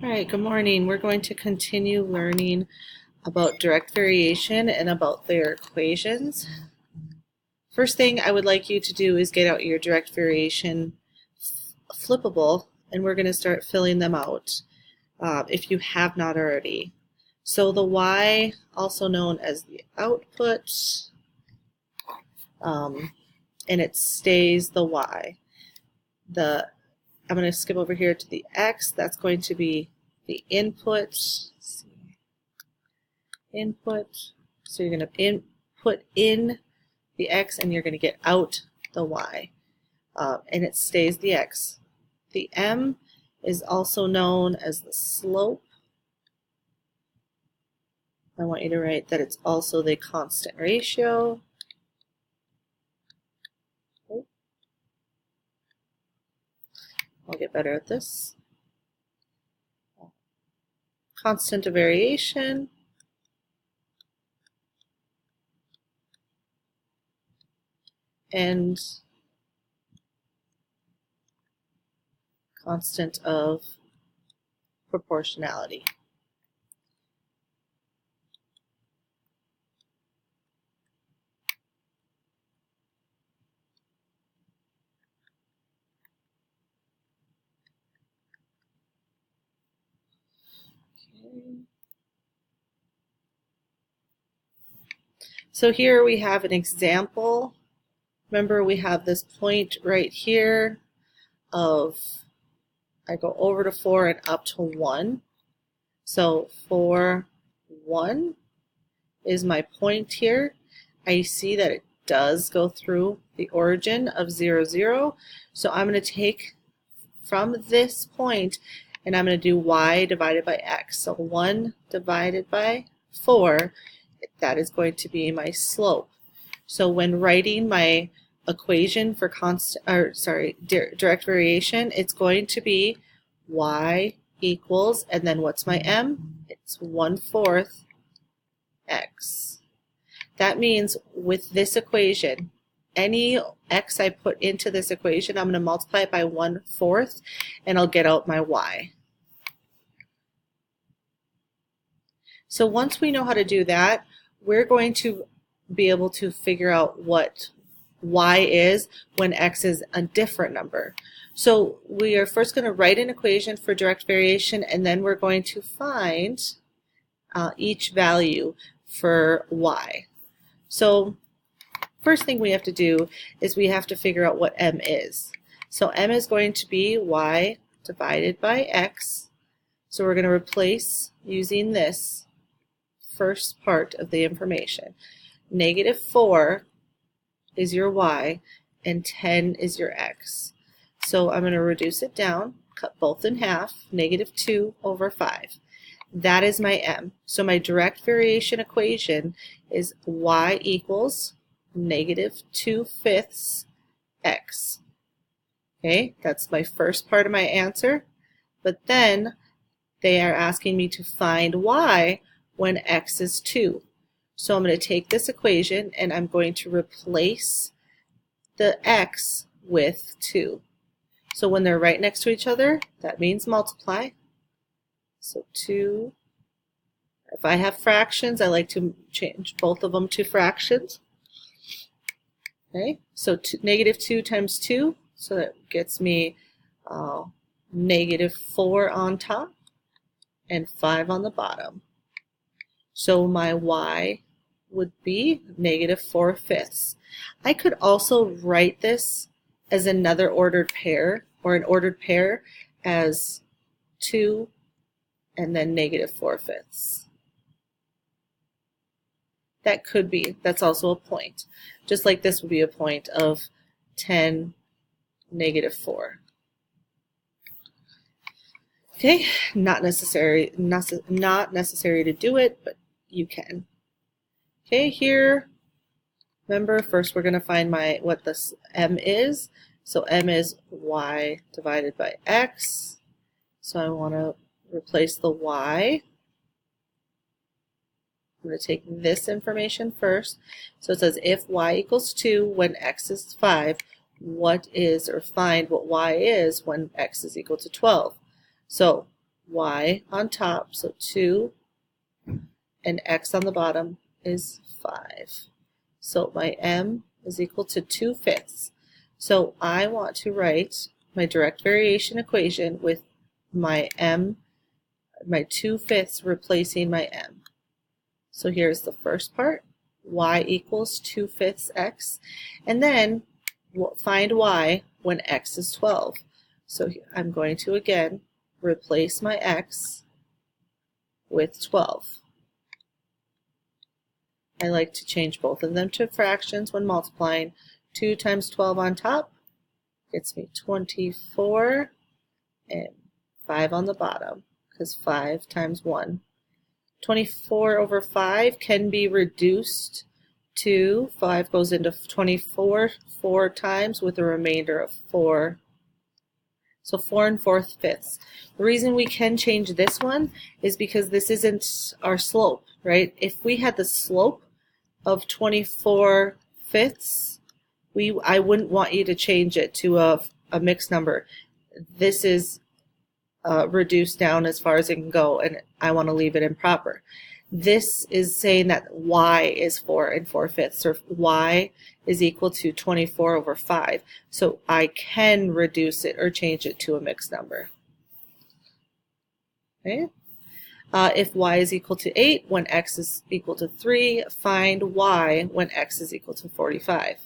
All right, good morning. We're going to continue learning about direct variation and about their equations. First thing I would like you to do is get out your direct variation flippable, and we're going to start filling them out if you have not already. So the y, also known as the output, and it stays the y. I'm going to skip over here to the x. That's going to be the input. Input. So you're going to put in the x and you're going to get out the y. And it stays the x. The m is also known as the slope. I want you to write that it's also the constant ratio. I'll get better at this. Constant of variation. And constant of proportionality. So here we have an example. Remember, we have this point right here of, I go over to 4 and up to 1. So 4, 1 is my point here. I see that it does go through the origin of 0, 0. So I'm going to take from this point and I'm going to do y divided by x. So 1 divided by 4, that is going to be my slope. So when writing my equation for direct variation, it's going to be y equals, and then what's my m? It's 1/4 x. That means with this equation, any x I put into this equation, I'm going to multiply it by 1/4 and I'll get out my y. So once we know how to do that, we're going to be able to figure out what y is when x is a different number. So we are first going to write an equation for direct variation, and then we're going to find each value for y. So first thing we have to do is we have to figure out what m is. So m is going to be y divided by x. So we're going to replace using this first part of the information. -4 is your y and 10 is your x. So I'm going to reduce it down, cut both in half, -2 over 5. That is my m. So my direct variation equation is y equals -2/5 x. Okay, that's my first part of my answer. But then they are asking me to find y when x is 2. So I'm going to take this equation and I'm going to replace the x with 2. So when they're right next to each other, that means multiply. So 2. If I have fractions, I like to change both of them to fractions. Okay, so -2 times 2, so that gets me -4 on top and 5 on the bottom. So my y would be -4/5. I could also write this as another ordered pair, or an ordered pair as 2 and then -4/5. That could be, that's also a point. Just like this would be a point of 10, -4. Okay, not necessary to do it, but you can. Okay, here, remember, first we're going to find what this m is. So m is y divided by x. So I want to replace the y. I'm going to take this information first. So it says if y equals 2 when x is 5, find what y is when x is equal to 12. So y on top, so 2, and x on the bottom is 5. So my m is equal to 2/5. So I want to write my direct variation equation with my m, my 2/5 replacing my m. So here's the first part, y equals 2/5 x, and then find y when x is 12. So I'm going to again replace my x with 12. I like to change both of them to fractions when multiplying. 2 times 12 on top gets me 24, and 5 on the bottom, because 5 times 1. 24 over 5 can be reduced to 5 goes into 24 4 times with a remainder of 4. So 4 4/5. The reason we can change this one is because this isn't our slope, right? If we had the slope of 24/5, I wouldn't want you to change it to a mixed number. This is reduced down as far as it can go, and I want to leave it improper. This is saying that y is 4 4/5, or y is equal to 24 over 5. So I can reduce it or change it to a mixed number. Okay. If y is equal to 8 when x is equal to 3, find y when x is equal to 45.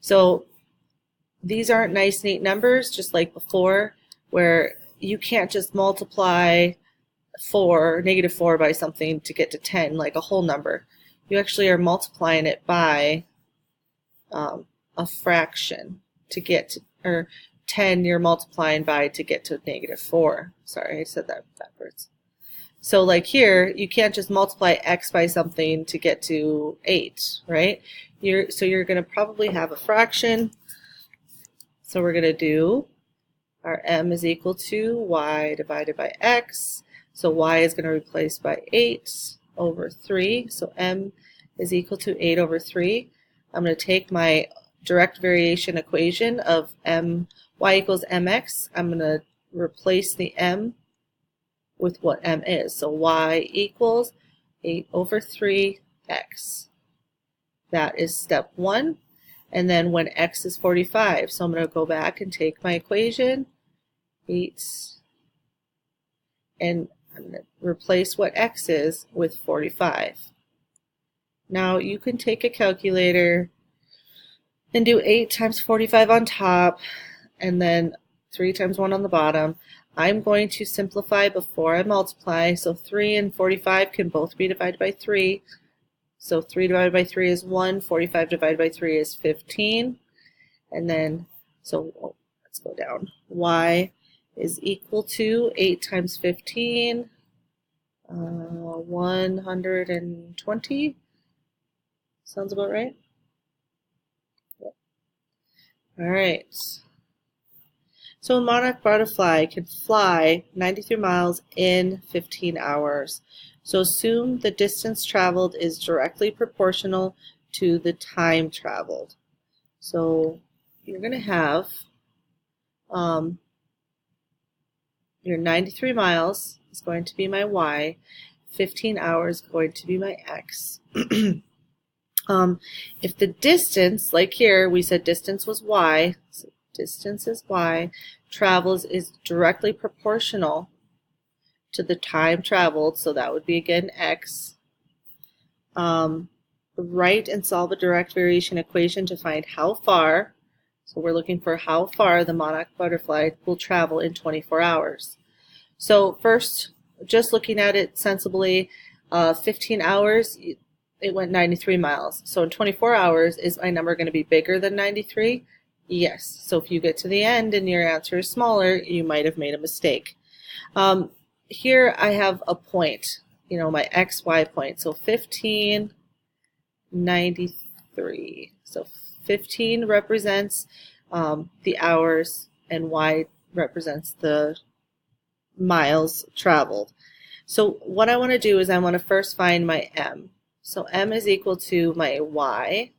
So these aren't nice, neat numbers, just like before, where you can't just multiply -4 by something to get to 10, like a whole number. You actually are multiplying it by a fraction to get to, or 10 you're multiplying by to get to -4. Sorry, I said that backwards. So like here, you can't just multiply x by something to get to 8, right? So you're going to probably have a fraction. So we're going to do our m is equal to y divided by x. So y is going to replace by 8 over 3. So m is equal to 8 over 3. I'm going to take my direct variation equation of y equals mx. I'm going to replace the m with what m is. So y equals 8 over 3x. That is step 1. And then when x is 45, so I'm going to go back and take my equation, 8, and I'm going to replace what x is with 45. Now you can take a calculator and do 8 times 45 on top, and then 3 times 1 on the bottom. I'm going to simplify before I multiply, so 3 and 45 can both be divided by 3. So 3 divided by 3 is 1, 45 divided by 3 is 15. And then, let's go down. Y is equal to 8 times 15, 120. Sounds about right? Yep. All right. So a monarch butterfly can fly 93 miles in 15 hours. So assume the distance traveled is directly proportional to the time traveled. So you're going to have your 93 miles is going to be my y, 15 hours is going to be my x. If the distance, like here, we said distance was y, so distance is y, travels is directly proportional to the time traveled, so that would be again x. Write and solve a direct variation equation to find how far, so we're looking for how far the monarch butterfly will travel in 24 hours. So first, just looking at it sensibly, 15 hours, it went 93 miles. So in 24 hours, is my number going to be bigger than 93? Yes. So if you get to the end and your answer is smaller, you might have made a mistake. Here I have a point, my XY point. So 15, 93. So 15 represents the hours, and Y represents the miles traveled. So what I want to do is I want to first find my M. So M is equal to my Y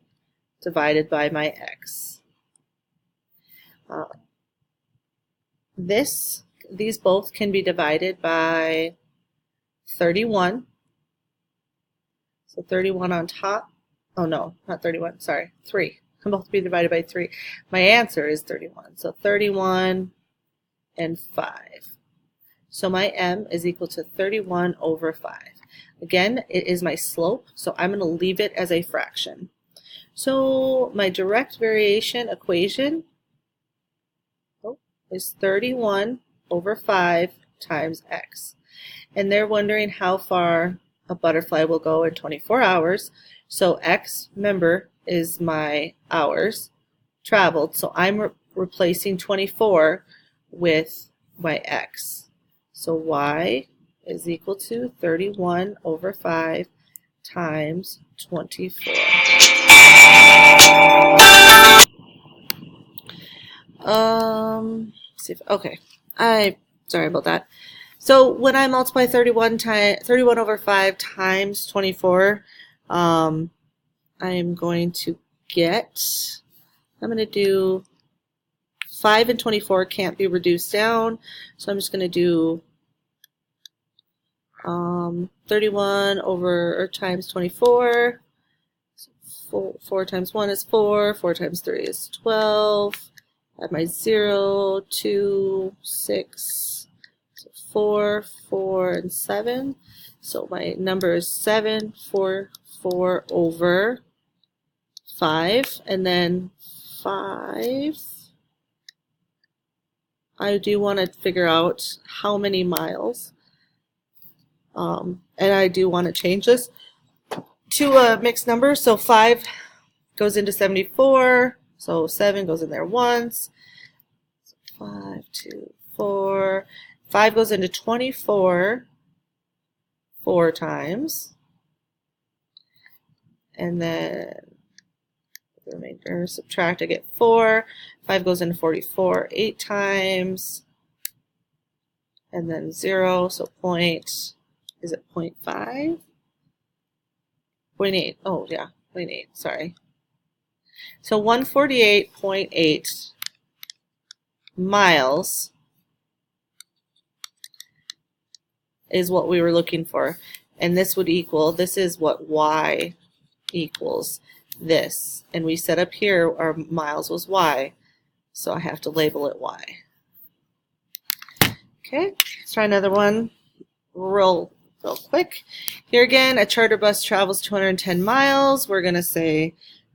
divided by my X. This these both can be divided by 31. So 31 on top. Oh no, not 31, sorry, 3. Can both be divided by 3. My answer is 31. So 31 and 5. So my m is equal to 31 over 5. Again, it is my slope, so I'm going to leave it as a fraction. So my direct variation equation is 31 over 5 times x. And they're wondering how far a butterfly will go in 24 hours. So x, remember, is my hours traveled. So I'm replacing 24 with my x. So y is equal to 31 over 5 times 24. Okay, sorry about that. So when I multiply 31 over 5 times 24, I am going to get, I'm going to do 5 and 24 can't be reduced down, so I'm just going to do 31 over times 24. So 4 times 1 is 4, 4 times 3 is 12. Add my 0, 2, 6, 4, 4, and 7. So my number is 7, 4, 4 over 5. And then 5, I do want to figure out how many miles. And I do want to change this to a mixed number. So 5 goes into 74. So 7 goes in there once. So 5, 2, 4. 5 goes into 24 4 times. And then the remainder, subtract, I get 4. 5 goes into 44 8 times. And then 0, so point, is it 0.5? 0.8, oh yeah, 0.8, sorry. So 148.8 miles is what we were looking for. And this would equal, this is what y equals this. And we set up here our miles was y. So I have to label it y. Okay, let's try another one real quick. Here again, a charter bus travels 210 miles. We're going to say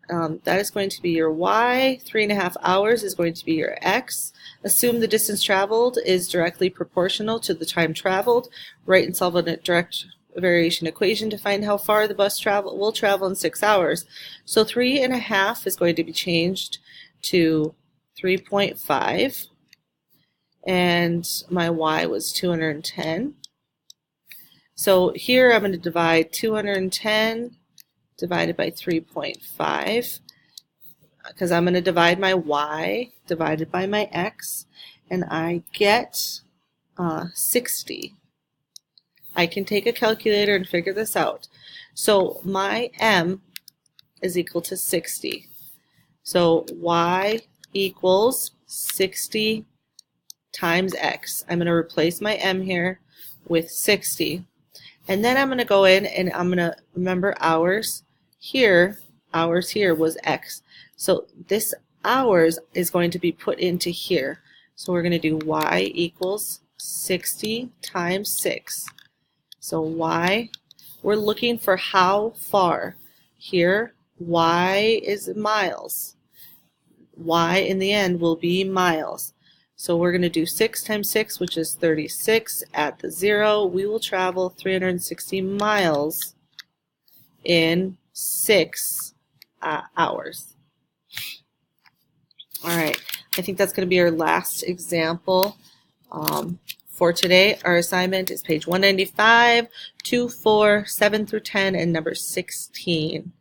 that is going to be your y. 3.5 hours is going to be your x. Assume the distance traveled is directly proportional to the time traveled. Write and solve a direct variation equation to find how far the bus will travel in 6 hours. So 3.5 is going to be changed to 3.5. And my y was 210. So here I'm going to divide 210 divided by 3.5 because I'm going to divide my y divided by my x, and I get 60. I can take a calculator and figure this out. So my m is equal to 60. So y equals 60 times x. I'm going to replace my m here with 60. And then I'm going to go in and I'm going to remember hours here was x. So this hours is going to be put into here. So we're going to do y equals 60 times 6. So y, we're looking for how far. Here, y is miles. Y in the end will be miles. So we're going to do 6 times 6, which is 36. At the 0, we will travel 360 miles in 6 hours. All right, I think that's going to be our last example for today. Our assignment is page 195, 2, 4, 7 through 10, and number 16.